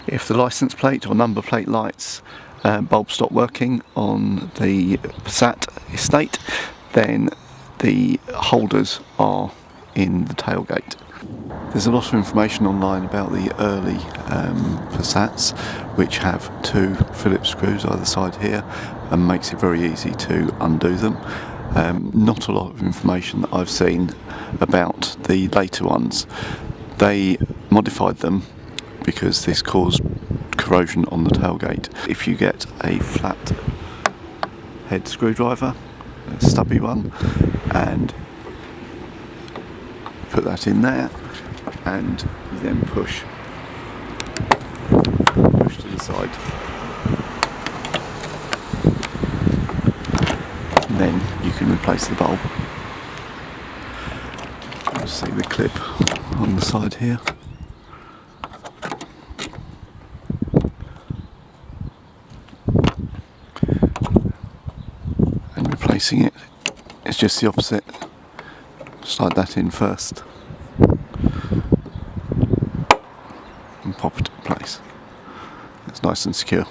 If the license plate or number plate lights bulb stop working on the Passat estate, then the holders are in the tailgate. There's a lot of information online about the early Passats, which have 2 Phillips screws either side here, and makes it very easy to undo them. Not a lot of information that I've seen about the later ones. They modified them because this caused corrosion on the tailgate. If you get a flat head screwdriver, a stubby one, and put that in there, and you then push to the side, and then you can replace the bulb. You'll see the clip on the side here. And replacing it is just the opposite. Slide that in first and pop it in place. It's nice and secure.